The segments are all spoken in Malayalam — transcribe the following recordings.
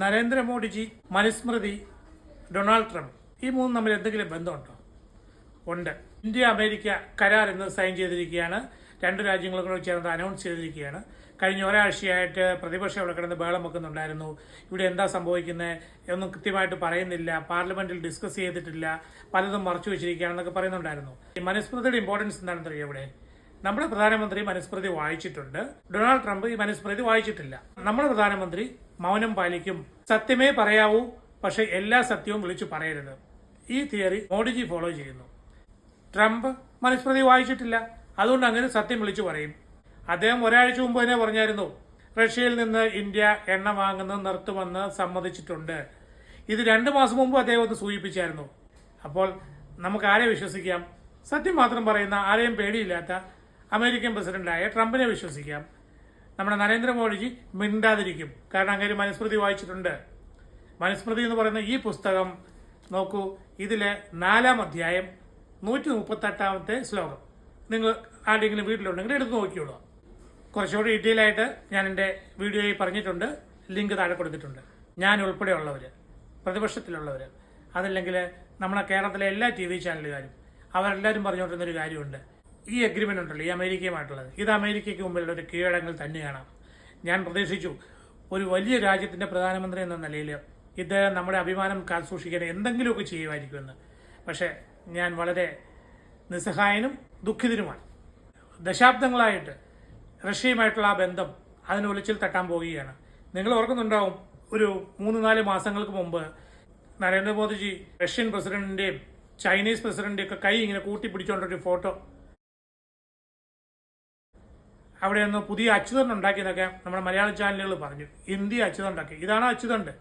നരേന്ദ്രമോദിജി, മനുസ്മൃതി, ഡൊണാൾഡ് ട്രംപ് ഈ മൂന്നും തമ്മിൽ എന്തെങ്കിലും ബന്ധമുണ്ടോ? ഉണ്ട്. ഇന്ത്യ അമേരിക്ക കരാർ ഇന്ന് സൈൻ ചെയ്തിരിക്കുകയാണ്. രണ്ട് രാജ്യങ്ങളും കൂടെ ചേർന്ന് അനൗൺസ് ചെയ്തിരിക്കുകയാണ്. കഴിഞ്ഞ ഒരാഴ്ചയായിട്ട് പ്രതിപക്ഷം ഇവിടെ കിടന്ന് ബഹളം വെക്കുന്നുണ്ടായിരുന്നു. ഇവിടെ എന്താ സംഭവിക്കുന്നത് ഒന്നും കൃത്യമായിട്ട് പറയുന്നില്ല, പാർലമെന്റിൽ ഡിസ്കസ് ചെയ്തിട്ടില്ല, പലതും മറച്ചു വെച്ചിരിക്കുകയാണെന്നൊക്കെ പറയുന്നുണ്ടായിരുന്നു. ഈ മനുസ്മൃതിയുടെ ഇമ്പോർട്ടൻസ് എന്താണെന്ന് അറിയാം. ഇവിടെ നമ്മുടെ പ്രധാനമന്ത്രി മനുസ്മൃതി വായിച്ചിട്ടുണ്ട്, ഡൊണാൾഡ് ട്രംപ് ഈ മനുസ്മൃതി വായിച്ചിട്ടില്ല. നമ്മുടെ പ്രധാനമന്ത്രി മൗനം പാലിക്കും, സത്യമേ പറയാവൂ, പക്ഷെ എല്ലാ സത്യവും വിളിച്ചു പറയരുത്. ഈ തിയറി മോഡിജി ഫോളോ ചെയ്യുന്നു. ട്രംപ് മനുസ്മൃതി വായിച്ചിട്ടില്ല, അതുകൊണ്ട് അങ്ങനെ സത്യം വിളിച്ചു പറയും. അദ്ദേഹം ഒരാഴ്ച മുമ്പ് തന്നെ പറഞ്ഞായിരുന്നു, റഷ്യയിൽ നിന്ന് ഇന്ത്യ എണ്ണ വാങ്ങുന്നത് നിർത്തുമെന്ന് സമ്മതിച്ചിട്ടുണ്ട്. ഇത് 2 മാസം മുമ്പ് അദ്ദേഹം ഒന്ന് സൂചിപ്പിച്ചായിരുന്നു. അപ്പോൾ നമുക്ക് ആരെ വിശ്വസിക്കാം? സത്യം മാത്രം പറയുന്ന, ആരെയും പേടിയില്ലാത്ത അമേരിക്കൻ പ്രസിഡന്റായ ട്രംപിനെ വിശ്വസിക്കാം. നമ്മുടെ നരേന്ദ്രമോദിജി മിണ്ടാതിരിക്കും, കാരണം അങ്ങനെ മനുസ്മൃതി വായിച്ചിട്ടുണ്ട്. മനുസ്മൃതി എന്ന് പറയുന്ന ഈ പുസ്തകം നോക്കൂ, ഇതിലെ 4-ാം അധ്യായം 138-ാമത്തെ ശ്ലോകം നിങ്ങൾ ആരുടെയെങ്കിലും വീട്ടിലുണ്ടെങ്കിൽ എടുത്ത് നോക്കിയോളൂ. കുറച്ചുകൂടി ഡീറ്റെയിൽ ആയിട്ട് ഞാൻ എൻ്റെ വീഡിയോയിൽ പറഞ്ഞിട്ടുണ്ട്, ലിങ്ക് താഴെ കൊടുത്തിട്ടുണ്ട്. ഞാൻ ഉൾപ്പെടെയുള്ളവർ, പ്രതിപക്ഷത്തിലുള്ളവർ, അതല്ലെങ്കിൽ നമ്മുടെ കേരളത്തിലെ എല്ലാ TV ചാനലുകാരും അവരെല്ലാവരും പറഞ്ഞുകൊണ്ടിരുന്നൊരു കാര്യമുണ്ട്. ഈ എഗ്രിമെന്റ് ഉണ്ടല്ലോ, ഈ അമേരിക്കയുമായിട്ടുള്ളത്, ഇത് അമേരിക്കയ്ക്ക് മുമ്പിലുള്ള ഒരു കീഴടങ്ങൽ തന്നെയാണ്. ഞാൻ പ്രതീക്ഷിച്ചു ഒരു വലിയ രാജ്യത്തിന്റെ പ്രധാനമന്ത്രി എന്ന നിലയിൽ ഇദ്ദേഹം നമ്മുടെ അഭിമാനം കാത്തുസൂക്ഷിക്കാൻ എന്തെങ്കിലുമൊക്കെ ചെയ്യുമായിരിക്കുമെന്ന്. പക്ഷേ ഞാൻ വളരെ നിസ്സഹായനും ദുഃഖിതനുമാണ്. ദശാബ്ദങ്ങളായിട്ട് റഷ്യയുമായിട്ടുള്ള ആ ബന്ധം അതിന് ഒലിച്ചിൽ തട്ടാൻ പോവുകയാണ്. നിങ്ങൾ ഓർക്കുന്നുണ്ടാവും, ഒരു 3-4 മാസങ്ങൾക്ക് മുമ്പ് നരേന്ദ്രമോദിജി റഷ്യൻ പ്രസിഡന്റിന്റെയും ചൈനീസ് പ്രസിഡന്റിന്റെയും ഒക്കെ കൈ ഇങ്ങനെ കൂട്ടിപ്പിടിച്ചുകൊണ്ടൊരു ഫോട്ടോ, അവിടെ നിന്ന് പുതിയ അച്ചുതണ്ട് ഉണ്ടാക്കിയെന്നൊക്കെ നമ്മുടെ മലയാള ചാനലുകൾ പറഞ്ഞു. ഇന്ത്യ അച്ചുതണ്ട് ഉണ്ടാക്കി. ഇതാണ് അച്ചുതണ്ട്.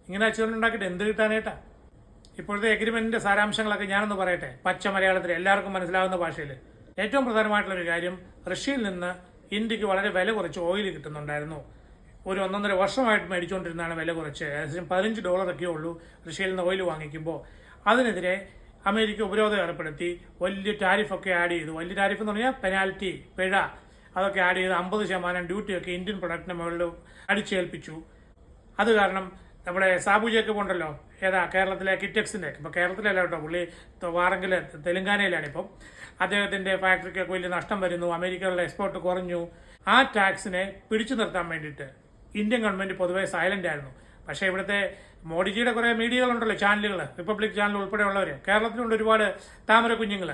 ഇങ്ങനെ അച്ചുതണ്ട് ഉണ്ടാക്കിയിട്ട് എന്ത് കിട്ടാനായിട്ടാ? ഇപ്പോഴത്തെ എഗ്രിമെന്റിന്റെ സാരാംശങ്ങളൊക്കെ ഞാനൊന്ന് പറയട്ടെ, പച്ച മലയാളത്തിൽ എല്ലാവർക്കും മനസ്സിലാവുന്ന ഭാഷയിൽ. ഏറ്റവും പ്രധാനമായിട്ടുള്ള ഒരു കാര്യം, റഷ്യയിൽ നിന്ന് ഇന്ത്യക്ക് വളരെ വില കുറച്ച് ഓയിൽ കിട്ടുന്നുണ്ടായിരുന്നു. ഒരു 1.5 വർഷമായിട്ട് മേടിച്ചുകൊണ്ടിരുന്നതാണ് വില കുറച്ച്. ഏകദേശം $15 ഉള്ളൂ റഷ്യയിൽ നിന്ന് ഓയിൽ വാങ്ങിക്കുമ്പോൾ. അതിനെതിരെ അമേരിക്ക ഉപരോധം ഏർപ്പെടുത്തി, വലിയ ടാരിഫൊക്കെ ആഡ് ചെയ്തു. വലിയ ടാരിഫ് എന്ന് പറഞ്ഞാൽ പെനാൽറ്റി, പിഴ, അതൊക്കെ ആഡ് ചെയ്ത് 50% ഡ്യൂട്ടിയൊക്കെ ഇന്ത്യൻ പ്രൊഡക്റ്റിന് മുകളിൽ അടിച്ചേൽപ്പിച്ചു. അത് കാരണം നമ്മുടെ സാബു ജേക്കബ് ഉണ്ടല്ലോ, കേരളത്തിലെ കിറ്റക്സിന്റെ, ഇപ്പൊ കേരളത്തിലല്ല കേട്ടോ, പുള്ളി വാറങ്കില് തെലങ്കാനയിലാണ്. ഇപ്പം അദ്ദേഹത്തിന്റെ ഫാക്ടറിക്കൊക്കെ വലിയ നഷ്ടം വരുന്നു, അമേരിക്കയിലുള്ള എക്സ്പോർട്ട് കുറഞ്ഞു. ആ ടാക്സിനെ പിടിച്ചു നിർത്താൻ വേണ്ടിയിട്ട് ഇന്ത്യൻ ഗവൺമെന്റ് പൊതുവെ സൈലന്റ് ആയിരുന്നു. പക്ഷേ ഇവിടുത്തെ മോഡിജിയുടെ കുറെ മീഡിയകളുണ്ടല്ലോ, ചാനലുകൾ, റിപ്പബ്ലിക് ചാനൽ ഉൾപ്പെടെയുള്ളവർ, കേരളത്തിലുണ്ട് ഒരുപാട് താമര കുഞ്ഞുങ്ങൾ,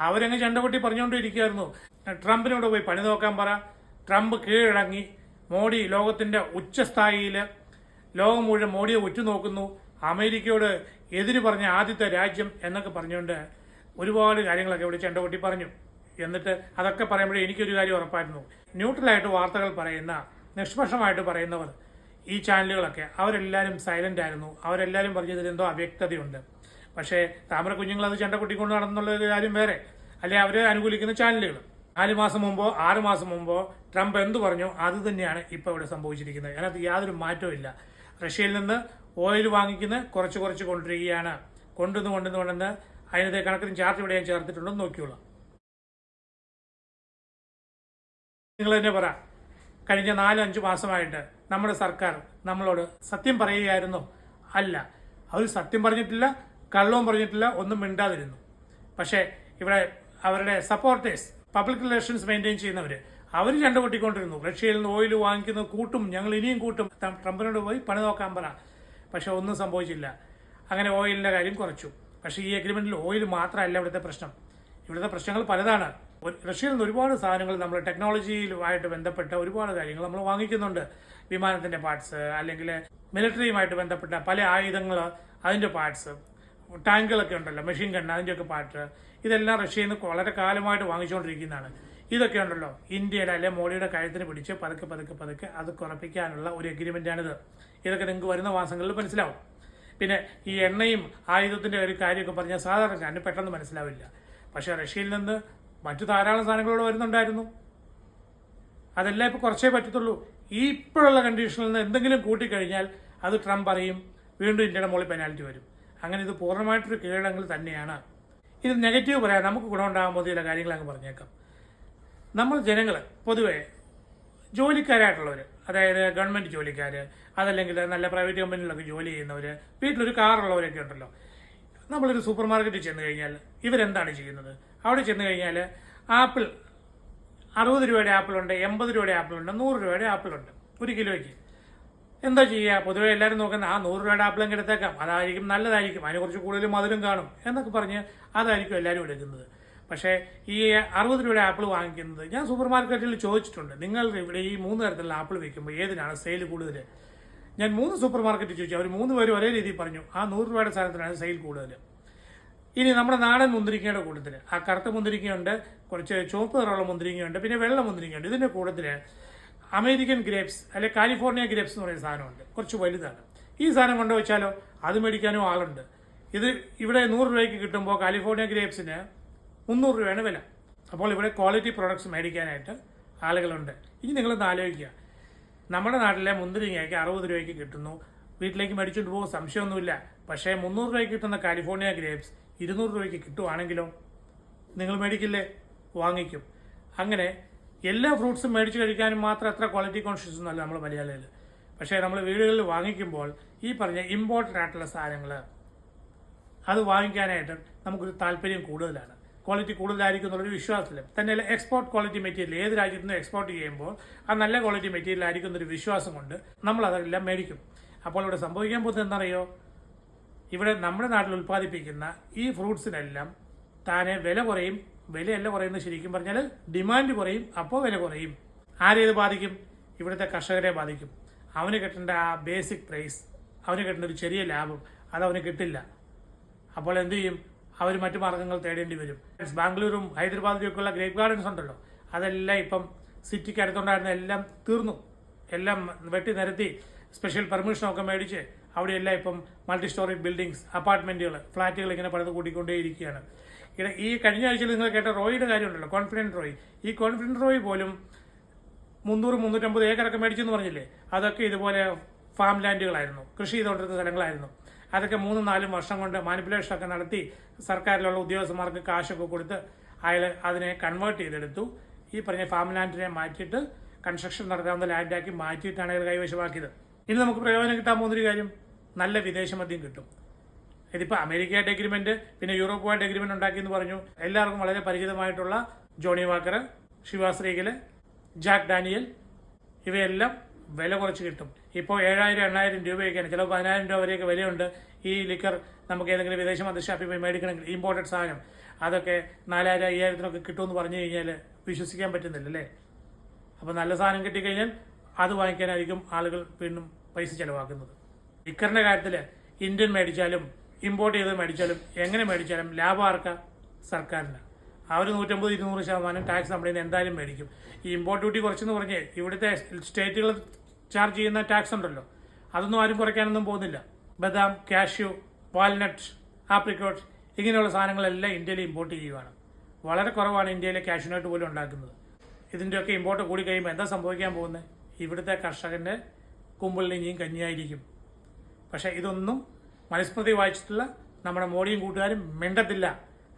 അവരങ്ങ് ചണ്ടപൊട്ടി പറഞ്ഞുകൊണ്ടിരിക്കുകയായിരുന്നു, ട്രംപിനോട് പോയി പണി നോക്കാൻ പറ, ട്രംപ് കീഴടങ്ങി, മോഡി ലോകത്തിന്റെ ഉച്ചസ്ഥായിയിൽ, ലോകം മുഴുവൻ മോഡിയെ ഉറ്റുനോക്കുന്നു, അമേരിക്കയോട് എതിര് പറഞ്ഞ ആദ്യത്തെ രാജ്യം എന്നൊക്കെ പറഞ്ഞുകൊണ്ട് ഒരുപാട് കാര്യങ്ങളൊക്കെ ഇവിടെ ചെണ്ടകൊട്ടി പറഞ്ഞു. എന്നിട്ട് അതൊക്കെ പറയുമ്പോഴേ എനിക്കൊരു കാര്യം ഉറപ്പായിരുന്നു, ന്യൂട്രലായിട്ട് വാർത്തകൾ പറയുന്ന, നിഷ്പക്ഷമായിട്ട് പറയുന്നവർ, ഈ ചാനലുകളൊക്കെ അവരെല്ലാവരും സൈലന്റ് ആയിരുന്നു. അവരെല്ലാവരും പറഞ്ഞതിൽ എന്തോ അവ്യക്തതയുണ്ട്. പക്ഷേ താമര കുഞ്ഞുങ്ങൾ അത് ചെണ്ടകൊട്ടിക്കൊണ്ട് നടന്നുള്ള കാര്യം വേറെ, അല്ലെ അവരെ അനുകൂലിക്കുന്ന ചാനലുകൾ. 4 മാസം മുമ്പോ 6 മാസം മുമ്പോ ട്രംപ് എന്ത് പറഞ്ഞു അത് തന്നെയാണ് ഇപ്പോൾ ഇവിടെ സംഭവിച്ചിരിക്കുന്നത്. അതിനകത്ത് യാതൊരു മാറ്റവും ഇല്ല. റഷ്യയിൽ നിന്ന് ഓയിൽ വാങ്ങിക്കുന്ന കുറച്ച് കൊണ്ടിരിക്കുകയാണ്. കൊണ്ടുവന്ന് അതിനകത്തെ കണക്കിന് ചാർട്ട് ഇവിടെ ഞാൻ ചേർത്തിട്ടുണ്ടെന്ന് നോക്കിയോളാം. നിങ്ങൾ തന്നെ പറ, കഴിഞ്ഞ 4-5 മാസമായിട്ട് നമ്മുടെ സർക്കാർ നമ്മളോട് സത്യം പറയുകയായിരുന്നു? അല്ല, അവർ സത്യം പറഞ്ഞിട്ടില്ല, കള്ളവും പറഞ്ഞിട്ടില്ല, ഒന്നും മിണ്ടാതിരുന്നു. പക്ഷേ ഇവിടെ അവരുടെ സപ്പോർട്ടേഴ്സ്, പബ്ലിക് റിലേഷൻസ് മെയിൻറ്റെയിൻ ചെയ്യുന്നവർ, അവർ ചണ്ടകൊട്ടിക്കൊണ്ടിരുന്നു. റഷ്യയിൽ നിന്ന് ഓയിൽ വാങ്ങിക്കുന്നത് കൂട്ടും, ഞങ്ങൾ ഇനിയും കൂട്ടും, ട്രംപിനോട് പോയി പണി നോക്കാൻ പറ. പക്ഷെ ഒന്നും സംഭവിച്ചില്ല. അങ്ങനെ ഓയിലിന്റെ കാര്യം കുറച്ചു. പക്ഷേ ഈ എഗ്രിമെന്റിൽ ഓയിൽ മാത്രമല്ല ഇവിടുത്തെ പ്രശ്നം. ഇവിടുത്തെ പ്രശ്നങ്ങൾ പലതാണ്. റഷ്യയിൽ നിന്ന് ഒരുപാട് സാധനങ്ങൾ, നമ്മൾ ടെക്നോളജിയുമായിട്ട് ബന്ധപ്പെട്ട ഒരുപാട് കാര്യങ്ങൾ നമ്മൾ വാങ്ങിക്കുന്നുണ്ട്. വിമാനത്തിന്റെ പാർട്സ്, അല്ലെങ്കിൽ മിലിറ്ററിയുമായിട്ട് ബന്ധപ്പെട്ട പല ആയുധങ്ങൾ, അതിന്റെ പാർട്സ്, ടാങ്കുകളൊക്കെ ഉണ്ടല്ലോ, മെഷീൻ ഗൺ, അതിന്റെയൊക്കെ പാർട്ട്, ഇതെല്ലാം റഷ്യയിൽ നിന്ന് വളരെ കാലമായിട്ട് വാങ്ങിച്ചുകൊണ്ടിരിക്കുന്നതാണ്. ഇതൊക്കെ ഉണ്ടല്ലോ ഇന്ത്യയുടെ അല്ലെ മോഡിയുടെ കഴുത്തിന് പിടിച്ച് പതുക്കെ അത് കുറപ്പിക്കാനുള്ള ഒരു എഗ്രിമെന്റാണിത്. ഇതൊക്കെ നിങ്ങൾക്ക് വരുന്ന മാസങ്ങളിൽ മനസ്സിലാവും. പിന്നെ ഈ എണ്ണയും ആയുധത്തിന്റെ ഒരു കാര്യമൊക്കെ പറഞ്ഞാൽ സാധാരണക്കാരന് പെട്ടെന്ന് മനസ്സിലാവില്ല. പക്ഷെ റഷ്യയിൽ നിന്ന് മറ്റു ധാരാളം സാധനങ്ങളോട് വരുന്നുണ്ടായിരുന്നു. അതെല്ലാം ഇപ്പോൾ കുറച്ചേ പറ്റത്തുള്ളൂ. ഈ ഇപ്പോഴുള്ള കണ്ടീഷനിൽ നിന്ന് എന്തെങ്കിലും കൂട്ടിക്കഴിഞ്ഞാൽ അത് ട്രംപ് അറിയും, വീണ്ടും ഇന്ത്യയുടെ മുകളിൽ പെനാൽറ്റി വരും. അങ്ങനെ ഇത് പൂർണ്ണമായിട്ടൊരു കീഴടങ്ങൽ തന്നെയാണ്. ഇത് നെഗറ്റീവ് പറയാം, നമുക്ക് ഗുണമുണ്ടാകുമ്പോൾ ചില കാര്യങ്ങൾ അങ്ങ് പറഞ്ഞേക്കാം. നമ്മൾ ജനങ്ങൾ പൊതുവെ ജോലിക്കാരായിട്ടുള്ളവർ, അതായത് ഗവൺമെൻറ് ജോലിക്കാർ, അതല്ലെങ്കിൽ നല്ല പ്രൈവറ്റ് കമ്പനികളിലൊക്കെ ജോലി ചെയ്യുന്നവർ, വീട്ടിലൊരു കാറുള്ളവരൊക്കെ ഉണ്ടല്ലോ. നമ്മളൊരു സൂപ്പർ മാർക്കറ്റിൽ ചെന്ന് കഴിഞ്ഞാൽ ഇവരെന്താണ് ചെയ്യുന്നത്? അവിടെ ചെന്ന് കഴിഞ്ഞാൽ ആപ്പിൾ 60 രൂപയുടെ ആപ്പിളുണ്ട്, 80 രൂപയുടെ ആപ്പിളുണ്ട്, 100 രൂപയുടെ ആപ്പിളുണ്ട് ഒരു കിലോയ്ക്ക്. എന്താ ചെയ്യുക? പൊതുവെ എല്ലാവരും നോക്കുന്ന 100 രൂപയുടെ ആപ്പിളെങ്കിൽ എടുത്തേക്കാം, അതായിരിക്കും നല്ലതായിരിക്കും, അതിന് കുറച്ച് കൂടുതൽ മധുരം കാണും എന്നൊക്കെ പറഞ്ഞ് അതായിരിക്കും എല്ലാവരും എടുക്കുന്നത്. പക്ഷേ ഈ 60 രൂപയുടെ ആപ്പിൾ വാങ്ങിക്കുന്നത്, ഞാൻ സൂപ്പർ മാർക്കറ്റിൽ ചോദിച്ചിട്ടുണ്ട്, നിങ്ങൾ ഇവിടെ ഈ 3 തരത്തിലുള്ള ആപ്പിൾ വയ്ക്കുമ്പോൾ ഏതിനാണ് സെയിൽ കൂടുതൽ? ഞാൻ 3 സൂപ്പർ മാർക്കറ്റിൽ ചോദിച്ചു, അവർ 3 പേരും ഒരേ രീതിയിൽ പറഞ്ഞു ആ 100 രൂപയുടെ സാധനത്തിനാണ് സെയിൽ കൂടുതൽ. ഇനി നമ്മുടെ നാടൻ മുന്തിരിക്കയുടെ കൂട്ടത്തിൽ ആ കറുത്ത മുന്തിരിക്കയുണ്ട്, കുറച്ച് ചുവപ്പ് നിറമുള്ള മുന്തിരിക്കയുണ്ട്, പിന്നെ വെള്ള മുന്തിരിക്കയുണ്ട്. ഇതിൻ്റെ കൂട്ടത്തിൽ അമേരിക്കൻ ഗ്രേപ്സ് അല്ലെ കാലിഫോർണിയ ഗ്രേപ്സ് എന്ന് പറയുന്ന സാധനമുണ്ട്, കുറച്ച് വലുതാണ്. ഈ സാധനം കൊണ്ടുവച്ചാലോ അത് മേടിക്കാനും ആളുണ്ട്. ഇത് ഇവിടെ 100 രൂപയ്ക്ക് കിട്ടുമ്പോൾ കാലിഫോർണിയ ഗ്രേപ്സിന് 300 രൂപയാണ് വില. അപ്പോൾ ഇവിടെ ക്വാളിറ്റി പ്രോഡക്ട്സ് മേടിക്കാനായിട്ട് ആളുകളുണ്ട്. ഇനി നിങ്ങളൊന്ന് ആലോചിക്കുക, നമ്മുടെ നാട്ടിലെ മുന്തിരിങ്ങയ്ക്ക് 60 രൂപയ്ക്ക് കിട്ടുന്നു, വീട്ടിലേക്ക് മേടിച്ചുകൊണ്ട് പോകും, സംശയമൊന്നുമില്ല. പക്ഷേ 300 രൂപയ്ക്ക് കിട്ടുന്ന കാലിഫോർണിയ ഗ്രേപ്സ് 200 രൂപയ്ക്ക് കിട്ടുവാണെങ്കിലോ നിങ്ങൾ മേടിക്കില്ലേ? വാങ്ങിക്കും. അങ്ങനെ എല്ലാ ഫ്രൂട്ട്സും മേടിച്ച് കഴിക്കാനും മാത്രം അത്ര ക്വാളിറ്റി കോൺഷ്യസ് ഒന്നുമല്ല നമ്മൾ മലയാളികൾ. പക്ഷേ നമ്മൾ വീടുകളിൽ വാങ്ങിക്കുമ്പോൾ ഈ പറഞ്ഞ ഇമ്പോർട്ടൻ്റ് ആയിട്ടുള്ള സാധനങ്ങൾ അത് വാങ്ങിക്കാനായിട്ട് നമുക്കൊരു താല്പര്യം കൂടുതലാണ്, ക്വാളിറ്റി കൂടുതലായിരിക്കും എന്നുള്ളൊരു വിശ്വാസത്തിൽ തന്നെയല്ല. എക്സ്പോർട്ട് ക്വാളിറ്റി മെറ്റീരിയൽ ഏത് രാജ്യത്തു നിന്ന് എക്സ്പോർട്ട് ചെയ്യുമ്പോൾ ആ നല്ല ക്വാളിറ്റി മെറ്റീരിയൽ ആയിരിക്കും എന്നൊരു വിശ്വാസം കൊണ്ട് നമ്മൾ അതെല്ലാം മേടിക്കും. അപ്പോൾ ഇവിടെ സംഭവിക്കാൻ പോകുന്നത് എന്താണെന്നറിയോ? ഇവിടെ നമ്മുടെ നാട്ടിൽ ഉൽപ്പാദിപ്പിക്കുന്ന ഈ ഫ്രൂട്ട്സിനെല്ലാം താനെ വില കുറയും. വിലയല്ല കുറയുന്നത്, ശരിക്കും പറഞ്ഞാൽ ഡിമാൻഡ് കുറയും, അപ്പോൾ വില കുറയും. ആരേത് ബാധിക്കും? ഇവിടുത്തെ കർഷകരെ ബാധിക്കും. അവന് കിട്ടേണ്ട ആ ബേസിക് പ്രൈസ്, അവന് കിട്ടേണ്ട ഒരു ചെറിയ ലാഭം അതവന് കിട്ടില്ല. അപ്പോൾ എന്ത് ചെയ്യും? അവർ മറ്റു മാർഗങ്ങൾ തേടേണ്ടി വരും. ബാംഗ്ലൂരും ഹൈദരാബാദിലും ഒക്കെയുള്ള ഗ്രേപ്പ് ഗാർഡൻസ് ഉണ്ടല്ലോ, അതെല്ലാം ഇപ്പം സിറ്റിക്ക് അടുത്തുണ്ടായിരുന്ന എല്ലാം തീർന്നു. എല്ലാം വെട്ടി നിരത്തി സ്പെഷ്യൽ പെർമിഷനൊക്കെ മേടിച്ച് അവിടെയെല്ലാം ഇപ്പം മൾട്ടി സ്റ്റോറി ബിൽഡിങ്സ്, അപ്പാർട്ട്മെന്റുകൾ, ഫ്ളാറ്റുകൾ ഇങ്ങനെ പണിത് കൂട്ടിക്കൊണ്ടേയിരിക്കുകയാണ്. ഈ കഴിഞ്ഞ ആഴ്ചയിൽ നിങ്ങൾ കേട്ട റോയിയുടെ കാര്യമുണ്ടല്ലോ, കോൺഫിഡൻറ്റ് റോയ്. ഈ കോൺഫിഡൻറ്റ് റോയ് പോലും 300-350 ഏക്കറൊക്കെ മേടിച്ചെന്ന് പറഞ്ഞില്ലേ, അതൊക്കെ ഇതുപോലെ ഫാം ലാൻഡുകളായിരുന്നു, കൃഷി ചെയ്തുകൊണ്ടിരുന്ന സ്ഥലങ്ങളായിരുന്നു. അതൊക്കെ 3-4 വർഷം കൊണ്ട് മാനിപ്പുലേഷനൊക്കെ നടത്തി സർക്കാരിലുള്ള ഉദ്യോഗസ്ഥന്മാർക്ക് കാശൊക്കെ കൊടുത്ത് അയാൾ അതിനെ കൺവേർട്ട് ചെയ്തെടുത്തു. ഈ പറഞ്ഞ ഫാം ലാൻഡിനെ മാറ്റിയിട്ട് കൺസ്ട്രക്ഷൻ നടത്താവുന്ന ലാൻഡാക്കി മാറ്റിയിട്ടാണ് അയാൾ കൈവശമാക്കിയത്. ഇനി നമുക്ക് പ്രയോജനം കിട്ടാൻ പോകുന്നൊരു കാര്യം, നല്ല വിദേശ മദ്യം കിട്ടും. ഇതിപ്പോൾ അമേരിക്കയായിട്ട് എഗ്രിമെന്റ്, പിന്നെ യൂറോപ്പുമായിട്ട് എഗ്രിമെന്റ് ഉണ്ടാക്കിയെന്ന് പറഞ്ഞു. എല്ലാവർക്കും വളരെ പരിചിതമായിട്ടുള്ള ജോണി വാക്കർ, ശിവാശ്രീകൽ, ജാക്ക് ഡാനിയൽ, ഇവയെല്ലാം വില കുറച്ച് കിട്ടും. ഇപ്പോൾ 7,000-8,000 രൂപയൊക്കെയാണ്, ചിലപ്പോൾ 10,000 രൂപ വരെയൊക്കെ വിലയുണ്ട്. ഈ ലിക്കർ നമുക്ക് ഏതെങ്കിലും വിദേശ മദ്യഷാപ്പിൽ പോയി മേടിക്കണമെങ്കിൽ, ഇമ്പോർട്ടഡ് സാധനം അതൊക്കെ 4,000-5,000 കിട്ടുമെന്ന് പറഞ്ഞു കഴിഞ്ഞാൽ വിശ്വസിക്കാൻ പറ്റുന്നില്ലല്ലേ? അപ്പോൾ നല്ല സാധനം കിട്ടിക്കഴിഞ്ഞാൽ അത് വാങ്ങിക്കാനായിരിക്കും ആളുകൾ വീണ്ടും പൈസ ചിലവാക്കുന്നത്. ലിക്കറിന്റെ കാര്യത്തിൽ ഇന്ത്യൻ മേടിച്ചാലും ഇമ്പോർട്ട് ചെയ്ത് മേടിച്ചാലും എങ്ങനെ മേടിച്ചാലും ലാഭം ആർക്കാ? സർക്കാരിന്. അവർ 150-200% ടാക്സ് നമ്മുടെ നിന്ന് എന്തായാലും മേടിക്കും. ഈ ഇമ്പോർട്ട് ഡ്യൂട്ടി കുറച്ചെന്ന് പറഞ്ഞ് ഇവിടുത്തെ സ്റ്റേറ്റുകൾ ചാർജ് ചെയ്യുന്ന ടാക്സ് ഉണ്ടല്ലോ, അതൊന്നും ആരും കുറയ്ക്കാനൊന്നും പോകുന്നില്ല. ബദാം, കാഷ്യൂ, വാൽനട്ട്, ആപ്രിക്കോട്ട് ഇങ്ങനെയുള്ള സാധനങ്ങളെല്ലാം ഇന്ത്യയിൽ ഇമ്പോർട്ട് ചെയ്യുവാണ്. വളരെ കുറവാണ് ഇന്ത്യയിലെ കാഷ്യൂനട്ട് പോലും ഉണ്ടാക്കുന്നത്. ഇതിൻ്റെയൊക്കെ ഇമ്പോർട്ട് കൂടി കഴിയുമ്പോൾ എന്താ സംഭവിക്കാൻ പോകുന്നത്? ഇവിടുത്തെ കർഷകൻ്റെ കുമ്പിളിൽ ഇനിയും കഞ്ഞിയായിരിക്കും. പക്ഷേ ഇതൊന്നും മനുസ്മൃതി വായിച്ചിട്ടുള്ള നമ്മുടെ മോഡിയും കൂട്ടുകാരും മിണ്ടത്തില്ല.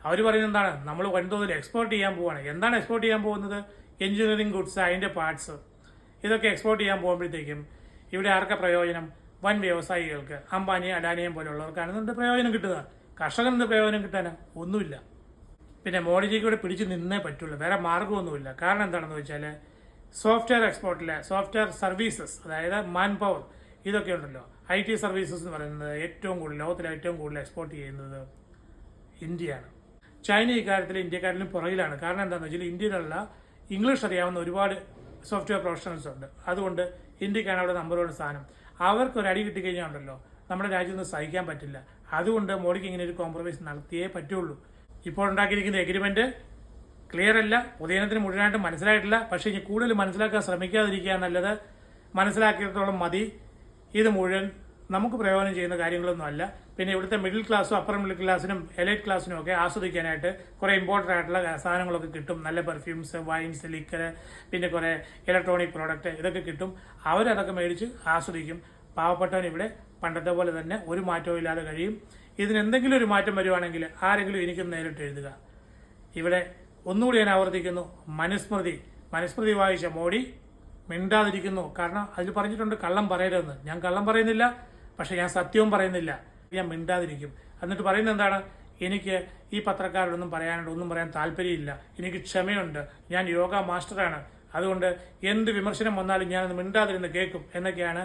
അവർ പറയുന്നത് എന്താണ്? നമ്മൾ വൻതോതിൽ എക്സ്പോർട്ട് ചെയ്യാൻ പോവുകയാണ്. എന്താണ് എക്സ്പോർട്ട് ചെയ്യാൻ പോകുന്നത്? എഞ്ചിനീയറിംഗ് ഗുഡ്സ്, അതിൻ്റെ പാർട്സ്, ഇതൊക്കെ എക്സ്പോർട്ട് ചെയ്യാൻ പോകുമ്പോഴത്തേക്കും ഇവിടെ ആർക്കാ പ്രയോജനം? വൻ വ്യവസായികൾക്ക്, അംബാനിയും അഡാനിയും പോലുള്ളവർക്കാണ് ഇതിൻ്റെ പ്രയോജനം കിട്ടുക. കർഷകൻ്റെ പ്രയോജനം കിട്ടാനാ ഒന്നുമില്ല. പിന്നെ മോഡിജിക്ക് ഇവിടെ പിടിച്ചു നിന്നേ പറ്റുള്ളൂ, വേറെ മാർഗമൊന്നുമില്ല. കാരണം എന്താണെന്ന് വെച്ചാൽ സോഫ്റ്റ്വെയർ എക്സ്പോർട്ടിലെ സോഫ്റ്റ്വെയർ സർവീസസ്, അതായത് മാൻ പവർ, ഇതൊക്കെ ഉണ്ടല്ലോ, IT സർവീസസ് എന്ന് പറയുന്നത് ഏറ്റവും കൂടുതൽ, ലോകത്തിലെ ഏറ്റവും കൂടുതൽ എക്സ്പോർട്ട് ചെയ്യുന്നത് ഇന്ത്യയാണ്. ചൈന ഇക്കാര്യത്തിൽ ഇന്ത്യക്കാരിലും പുറകിലാണ്. കാരണം എന്താണെന്ന് വെച്ചാൽ ഇന്ത്യയിലുള്ള ഇംഗ്ലീഷ് അറിയാവുന്ന ഒരുപാട് സോഫ്റ്റ്വെയർ പ്രൊഫഷണൽസ് ഉണ്ട്. അതുകൊണ്ട് ഇന്ത്യക്കാണ് അവിടെ നമ്പർ 1 സ്ഥാനം. അവർക്കൊരു അടി കിട്ടിക്കഴിഞ്ഞാൽ ഉണ്ടല്ലോ, നമ്മുടെ രാജ്യത്ത് നിന്ന് സഹിക്കാൻ പറ്റില്ല. അതുകൊണ്ട് മോഡിക്ക് ഇങ്ങനെ ഒരു കോംപ്രമൈസ് നടത്തിയേ പറ്റുള്ളൂ. ഇപ്പോൾ ഉണ്ടാക്കിയിരിക്കുന്ന എഗ്രിമെന്റ് ക്ലിയർ അല്ല, പൊതുജനത്തിന് മുഴുവനായിട്ട് മനസ്സിലായിട്ടില്ല. പക്ഷേ ഇനി കൂടുതൽ മനസ്സിലാക്കാൻ ശ്രമിക്കാതിരിക്കുക നല്ലത്. മനസ്സിലാക്കിയിടത്തോളം മതി. ഇത് മുഴുവൻ നമുക്ക് പ്രയോജനം ചെയ്യുന്ന കാര്യങ്ങളൊന്നും അല്ല. പിന്നെ ഇവിടുത്തെ മിഡിൽ ക്ലാസ്സും അപ്പർ മിഡിൽ ക്ലാസ്സിനും എലൈറ്റ് ക്ലാസ്സിനും ഒക്കെ ആസ്വദിക്കാനായിട്ട് കുറേ ഇമ്പോർട്ടൻ്റ് ആയിട്ടുള്ള സാധനങ്ങളൊക്കെ കിട്ടും. നല്ല പെർഫ്യൂംസ്, വൈൻസ്, ലിക്കർ, പിന്നെ കുറേ ഇലക്ട്രോണിക് പ്രോഡക്റ്റ്, ഇതൊക്കെ കിട്ടും. അവരതൊക്കെ മേടിച്ച് ആസ്വദിക്കും. പാവപ്പെട്ടവൻ ഇവിടെ പണ്ടത്തെ പോലെ തന്നെ ഒരു മാറ്റവും ഇല്ലാതെ കഴിയും. ഇതിനെന്തെങ്കിലും ഒരു മാറ്റം വരുവാണെങ്കിൽ ആരെങ്കിലും എനിക്കൊന്ന് നേരിട്ട് എഴുതുക. ഇവിടെ ഒന്നുകൂടി ഞാൻ ആവർത്തിക്കുന്നു, മനുസ്മൃതി വായിച്ച മോഡി മിണ്ടാതിരിക്കുന്നു. കാരണം അതിൽ പറഞ്ഞിട്ടുണ്ട് കള്ളം പറയരുതെന്ന്. ഞാൻ കള്ളം പറയുന്നില്ല, പക്ഷെ ഞാൻ സത്യവും പറയുന്നില്ല. ഞാൻ മിണ്ടാതിരിക്കും. എന്നിട്ട് പറയുന്നത് എന്താണ്? എനിക്ക് ഈ പത്രക്കാരോടൊന്നും പറയാനുണ്ട്, ഒന്നും പറയാൻ താല്പര്യമില്ല, എനിക്ക് ക്ഷമയുണ്ട്, ഞാൻ യോഗ മാസ്റ്ററാണ്, അതുകൊണ്ട് എന്ത് വിമർശനം വന്നാലും ഞാനത് മിണ്ടാതിരുന്ന് കേൾക്കും എന്നൊക്കെയാണ്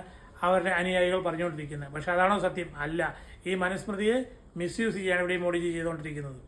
അവരുടെ അനുയായികൾ പറഞ്ഞുകൊണ്ടിരിക്കുന്നത്. പക്ഷെ അതാണോ സത്യം? അല്ല. ഈ മനുസ്മൃതിയെ മിസ്യൂസ് ചെയ്യാണ് ഇവിടെ മോഡിജി ചെയ്തുകൊണ്ടിരിക്കുന്നത്.